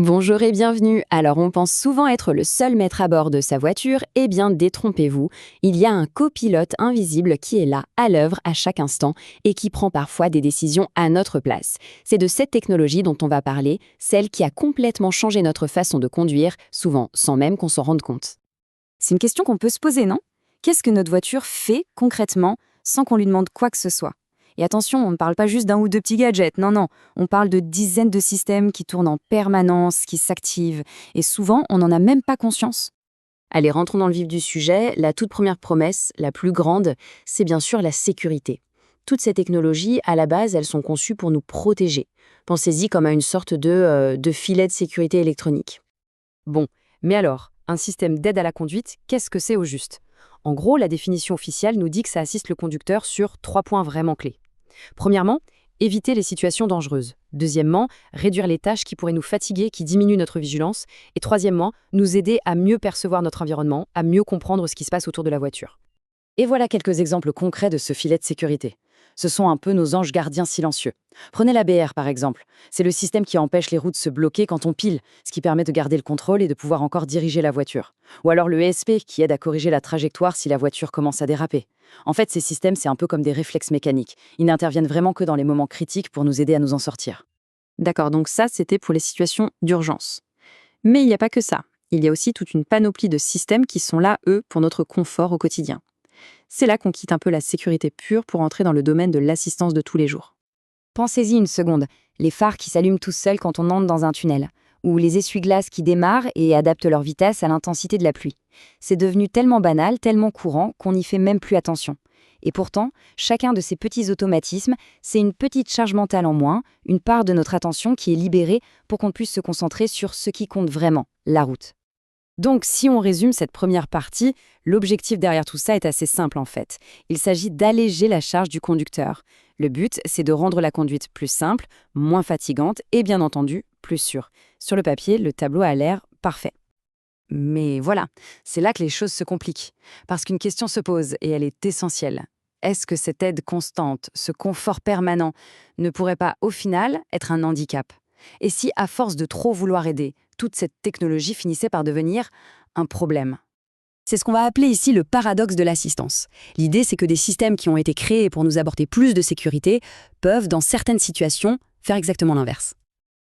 Bonjour et bienvenue. Alors on pense souvent être le seul maître à bord de sa voiture, eh bien détrompez-vous, il y a un copilote invisible qui est là, à l'œuvre à chaque instant et qui prend parfois des décisions à notre place. C'est de cette technologie dont on va parler, celle qui a complètement changé notre façon de conduire, souvent sans même qu'on s'en rende compte. C'est une question qu'on peut se poser, non? Qu'est-ce que notre voiture fait concrètement sans qu'on lui demande quoi que ce soit? Et attention, on ne parle pas juste d'un ou deux petits gadgets, non, non. On parle de dizaines de systèmes qui tournent en permanence, qui s'activent. Et souvent, on n'en a même pas conscience. Allez, rentrons dans le vif du sujet. La toute première promesse, la plus grande, c'est bien sûr la sécurité. Toutes ces technologies, à la base, elles sont conçues pour nous protéger. Pensez-y comme à une sorte de filet de sécurité électronique. Bon, mais alors, un système d'aide à la conduite, qu'est-ce que c'est au juste? En gros, la définition officielle nous dit que ça assiste le conducteur sur 3 points vraiment clés. Premièrement, éviter les situations dangereuses. Deuxièmement, réduire les tâches qui pourraient nous fatiguer, qui diminuent notre vigilance. Et troisièmement, nous aider à mieux percevoir notre environnement, à mieux comprendre ce qui se passe autour de la voiture. Et voilà quelques exemples concrets de ce filet de sécurité. Ce sont un peu nos anges gardiens silencieux. Prenez l'ABR par exemple. C'est le système qui empêche les roues de se bloquer quand on pile, ce qui permet de garder le contrôle et de pouvoir encore diriger la voiture. Ou alors le ESP qui aide à corriger la trajectoire si la voiture commence à déraper. En fait, ces systèmes, c'est un peu comme des réflexes mécaniques. Ils n'interviennent vraiment que dans les moments critiques pour nous aider à nous en sortir. D'accord, donc ça, c'était pour les situations d'urgence. Mais il n'y a pas que ça. Il y a aussi toute une panoplie de systèmes qui sont là, eux, pour notre confort au quotidien. C'est là qu'on quitte un peu la sécurité pure pour entrer dans le domaine de l'assistance de tous les jours. Pensez-y une seconde. Les phares qui s'allument tout seuls quand on entre dans un tunnel. Ou les essuie-glaces qui démarrent et adaptent leur vitesse à l'intensité de la pluie. C'est devenu tellement banal, tellement courant, qu'on n'y fait même plus attention. Et pourtant, chacun de ces petits automatismes, c'est une petite charge mentale en moins, une part de notre attention qui est libérée pour qu'on puisse se concentrer sur ce qui compte vraiment, la route. Donc, si on résume cette première partie, l'objectif derrière tout ça est assez simple en fait. Il s'agit d'alléger la charge du conducteur. Le but, c'est de rendre la conduite plus simple, moins fatigante et bien entendu, plus sûre. Sur le papier, le tableau a l'air parfait. Mais voilà, c'est là que les choses se compliquent. Parce qu'une question se pose et elle est essentielle. Est-ce que cette aide constante, ce confort permanent, ne pourrait pas au final être un handicap? Et si, à force de trop vouloir aider, toute cette technologie finissait par devenir un problème? C'est ce qu'on va appeler ici le paradoxe de l'assistance. L'idée, c'est que des systèmes qui ont été créés pour nous apporter plus de sécurité peuvent, dans certaines situations, faire exactement l'inverse.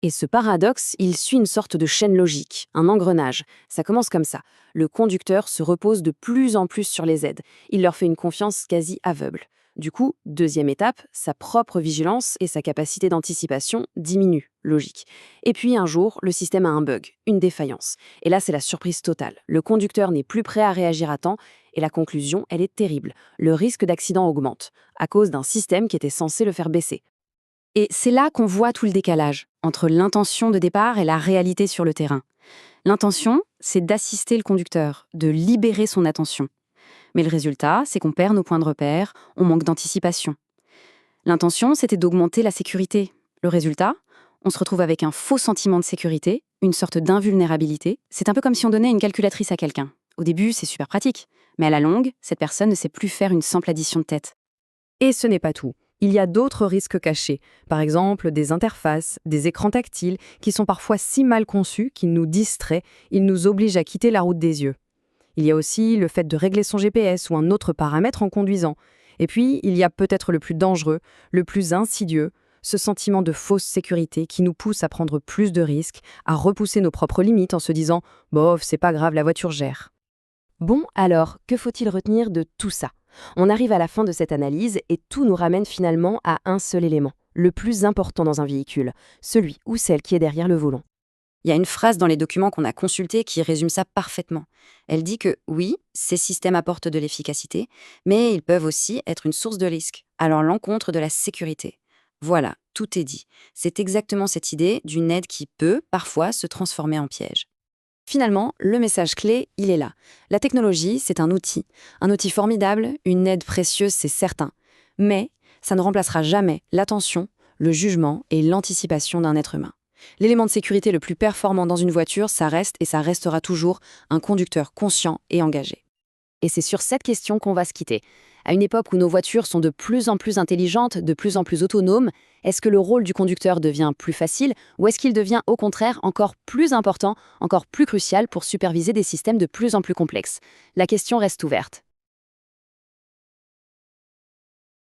Et ce paradoxe, il suit une sorte de chaîne logique, un engrenage. Ça commence comme ça. Le conducteur se repose de plus en plus sur les aides. Il leur fait une confiance quasi aveugle. Du coup, deuxième étape, sa propre vigilance et sa capacité d'anticipation diminuent, logique. Et puis un jour, le système a un bug, une défaillance. Et là, c'est la surprise totale. Le conducteur n'est plus prêt à réagir à temps et la conclusion, elle est terrible. Le risque d'accident augmente, à cause d'un système qui était censé le faire baisser. Et c'est là qu'on voit tout le décalage entre l'intention de départ et la réalité sur le terrain. L'intention, c'est d'assister le conducteur, de libérer son attention. Mais le résultat, c'est qu'on perd nos points de repère, on manque d'anticipation. L'intention, c'était d'augmenter la sécurité. Le résultat, on se retrouve avec un faux sentiment de sécurité, une sorte d'invulnérabilité. C'est un peu comme si on donnait une calculatrice à quelqu'un. Au début, c'est super pratique, mais à la longue, cette personne ne sait plus faire une simple addition de tête. Et ce n'est pas tout. Il y a d'autres risques cachés, par exemple des interfaces, des écrans tactiles, qui sont parfois si mal conçus qu'ils nous distraient, ils nous obligent à quitter la route des yeux. Il y a aussi le fait de régler son GPS ou un autre paramètre en conduisant. Et puis, il y a peut-être le plus dangereux, le plus insidieux, ce sentiment de fausse sécurité qui nous pousse à prendre plus de risques, à repousser nos propres limites en se disant « bof, c'est pas grave, la voiture gère ». Bon, alors, que faut-il retenir de tout ça? On arrive à la fin de cette analyse et tout nous ramène finalement à un seul élément, le plus important dans un véhicule, celui ou celle qui est derrière le volant. Il y a une phrase dans les documents qu'on a consultés qui résume ça parfaitement. Elle dit que oui, ces systèmes apportent de l'efficacité, mais ils peuvent aussi être une source de risque, allant à l'encontre de la sécurité. Voilà, tout est dit. C'est exactement cette idée d'une aide qui peut, parfois, se transformer en piège. Finalement, le message clé, il est là. La technologie, c'est un outil formidable, une aide précieuse, c'est certain. Mais ça ne remplacera jamais l'attention, le jugement et l'anticipation d'un être humain. L'élément de sécurité le plus performant dans une voiture, ça reste et ça restera toujours un conducteur conscient et engagé. Et c'est sur cette question qu'on va se quitter. À une époque où nos voitures sont de plus en plus intelligentes, de plus en plus autonomes, est-ce que le rôle du conducteur devient plus facile ou est-ce qu'il devient au contraire encore plus important, encore plus crucial pour superviser des systèmes de plus en plus complexes? La question reste ouverte.